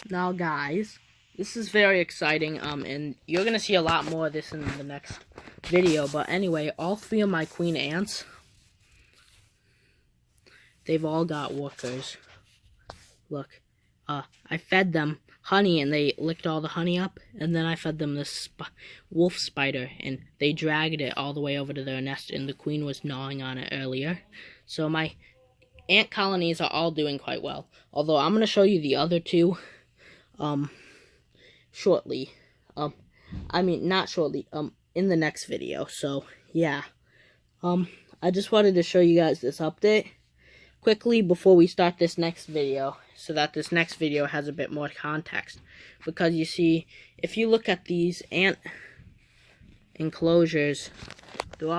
Now guys, this is very exciting, and you're gonna see a lot more of this in the next video, but anyway, all three of my queen ants, they've all got workers. Look, I fed them honey and they licked all the honey up, and then I fed them this wolf spider and they dragged it all the way over to their nest, and the queen was gnawing on it earlier. So my ant colonies are all doing quite well, although I'm going to show you the other two shortly. Not shortly, in the next video. So yeah, I just wanted to show you guys this update quickly before we start this next video, so that this next video has a bit more context. Because you see, if you look at these ant enclosures, they're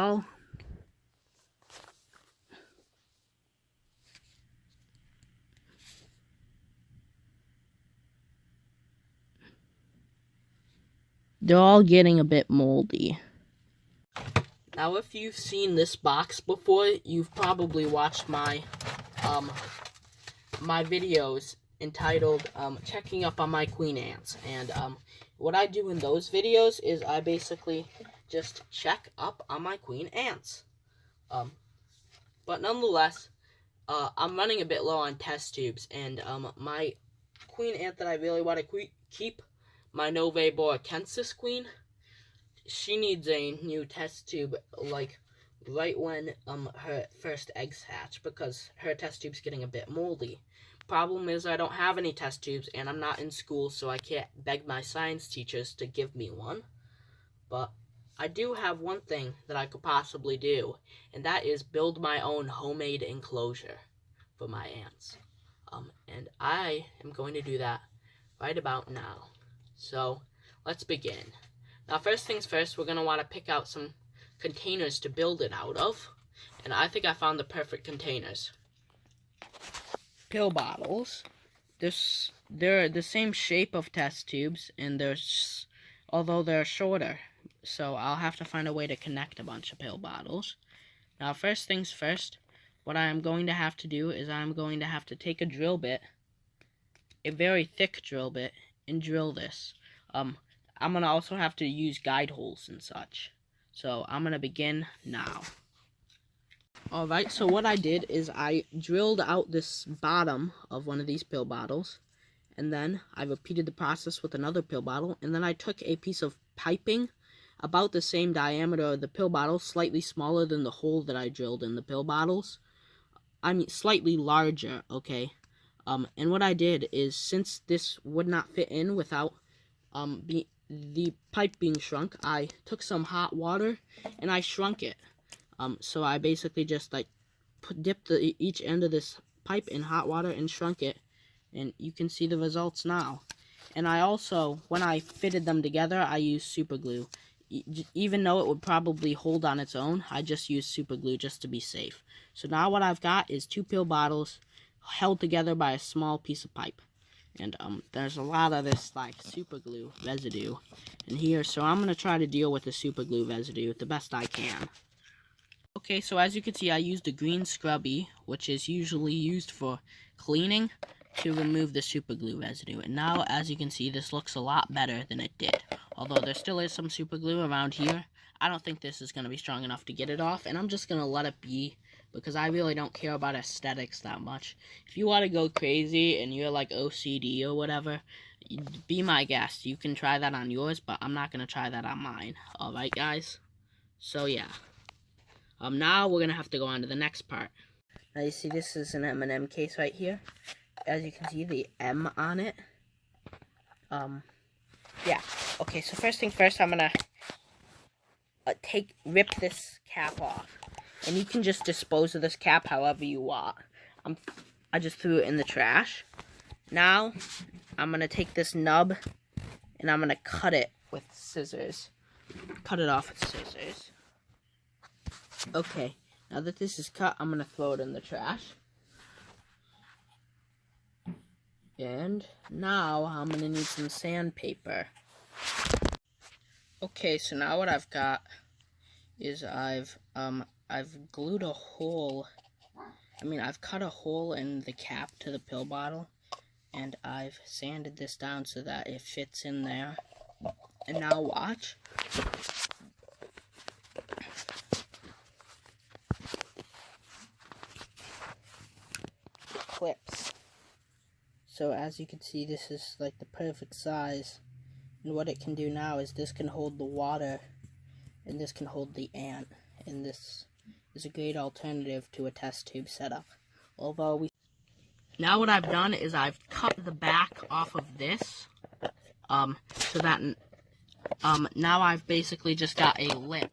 all getting a bit moldy. Now, if you've seen this box before, you've probably watched my my videos entitled checking up on my queen ants, and what I do in those videos is I basically just check up on my queen ants. But nonetheless, I'm running a bit low on test tubes, and my queen ant that I really want to keep, my noveboracensis queen, she needs a new test tube, like right when her first eggs hatch, because her test tube's getting a bit moldy. Problem is, I don't have any test tubes, and I'm not in school, so I can't beg my science teachers to give me one. But I do have one thing that I could possibly do, and that is build my own homemade enclosure for my ants. And I am going to do that right about now. So let's begin. Now, first things first, we're going to want to pick out some containers to build it out of, and I think I found the perfect containers. Pill bottles. They're the same shape of test tubes, and although they're shorter, so I'll have to find a way to connect a bunch of pill bottles. Now, first things first, what I am going to have to do is I'm going to have to take a drill bit, a very thick drill bit, and drill this. I'm going to also have to use guide holes and such. So I'm going to begin now. Alright, so what I did is I drilled out this bottom of one of these pill bottles, and then I repeated the process with another pill bottle, and then I took a piece of piping about the same diameter of the pill bottle, slightly smaller than the hole that I drilled in the pill bottles. I mean, slightly larger, okay? And what I did is, since this would not fit in without the pipe being shrunk, I took some hot water and I shrunk it. So I basically just dipped each end of this pipe in hot water and shrunk it, and you can see the results now. And I also, when I fitted them together, I used super glue. Even though it would probably hold on its own, I just used super glue just to be safe. So now what I've got is 2 pill bottles held together by a small piece of pipe. And there's a lot of this super glue residue in here, so I'm going to try to deal with the super glue residue the best I can. Okay, so as you can see, I used a green scrubby, which is usually used for cleaning, to remove the super glue residue. And now, as you can see, this looks a lot better than it did. Although there still is some super glue around here, I don't think this is going to be strong enough to get it off, and I'm just going to let it be, because I really don't care about aesthetics that much. If you want to go crazy and you're like OCD or whatever, be my guest. You can try that on yours, but I'm not going to try that on mine. Alright, guys? So, yeah. Now we're going to have to go on to the next part. Now you see this is an M&M case right here. As you can see, the M on it. Yeah. Okay, so first thing first, I'm going to rip this cap off. And you can just dispose of this cap however you want. I just threw it in the trash. Now, I'm going to take this nub, and I'm going to cut it with scissors. Cut it off with scissors. Okay, now that this is cut, I'm going to throw it in the trash. And now I'm going to need some sandpaper. Okay, so now what I've got is I've glued a hole. I've cut a hole in the cap to the pill bottle. and I've sanded this down so that it fits in there. And now watch. Clips. So as you can see, this is like the perfect size. And what it can do now is this can hold the water, and this can hold the ant. And this is a great alternative to a test tube setup. Now what I've done is I've cut the back off of this, so that now I've basically just got a lip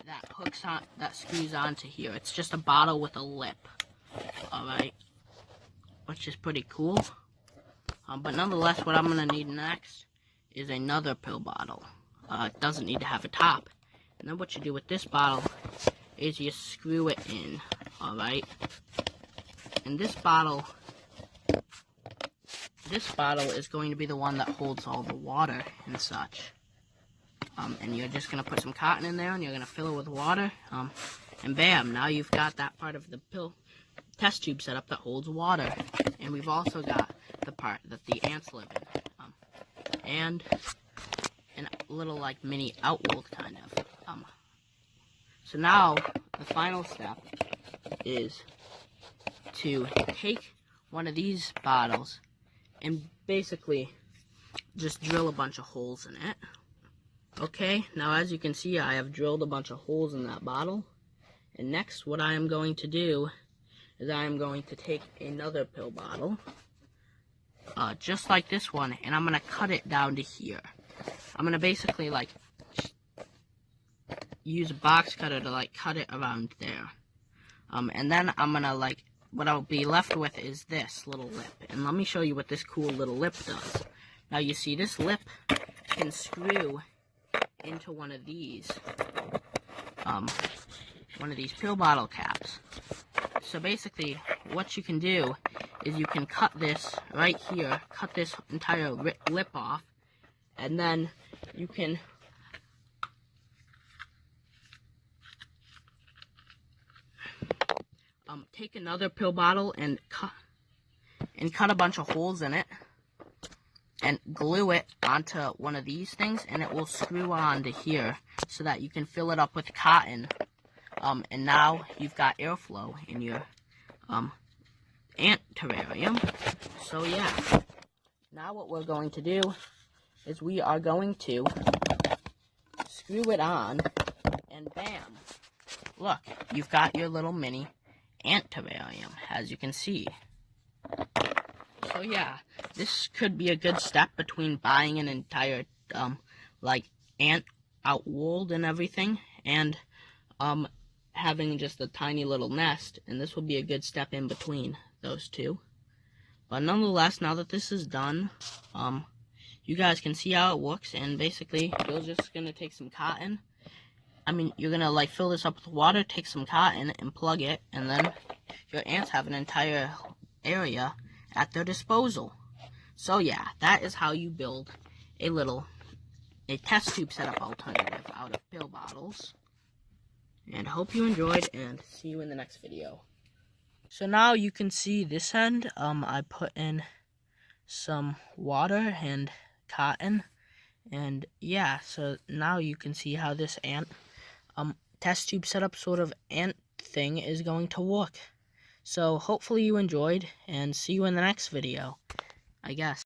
that hooks on, that screws onto here. It's just a bottle with a lip, alright, which is pretty cool. But nonetheless, what I'm going to need next is another pill bottle. It doesn't need to have a top. And then what you do with this bottle is you screw it in, alright? And this bottle is going to be the one that holds all the water and such. And you're just going to put some cotton in there, and you're going to fill it with water. And bam, now you've got that part of the pill test tube setup that holds water. And we've also got the part that the ants live in. And a little like mini outworld kind of. So now the final step is to take one of these bottles and basically just drill a bunch of holes in it. Okay, now as you can see, I have drilled a bunch of holes in that bottle. And next, what I am going to do is I am going to take another pill bottle, just like this one, and I'm going to cut it down to here. I'm going to basically, like, use a box cutter to, like, cut it around there. And then I'm going to, like, what I'll be left with is this little lip. And let me show you what this cool little lip does. Now, you see, this lip can screw into one of these pill bottle caps. So basically, what you can do is you can cut this right here, cut this entire lip off, and then you can take another pill bottle and cut a bunch of holes in it and glue it onto one of these things, and it will screw on to here so that you can fill it up with cotton. And now you've got airflow in your ant terrarium. So yeah, now what we're going to do is we are going to screw it on, and bam, look, you've got your little mini ant terrarium, as you can see. So yeah, this could be a good step between buying an entire like ant outworld and everything, and having just a tiny little nest, and this will be a good step in between those two. But nonetheless, now that this is done, you guys can see how it looks, and basically you're just gonna take some cotton. I mean, you're gonna like fill this up with water, take some cotton and plug it, and then your ants have an entire area at their disposal. So yeah, that is how you build a test tube setup alternative out of pill bottles. And hope you enjoyed, and see you in the next video. So now you can see this end, I put in some water and cotton, and yeah, so now you can see how this ant test tube setup sort of ant thing is going to look. So hopefully you enjoyed, and see you in the next video, I guess.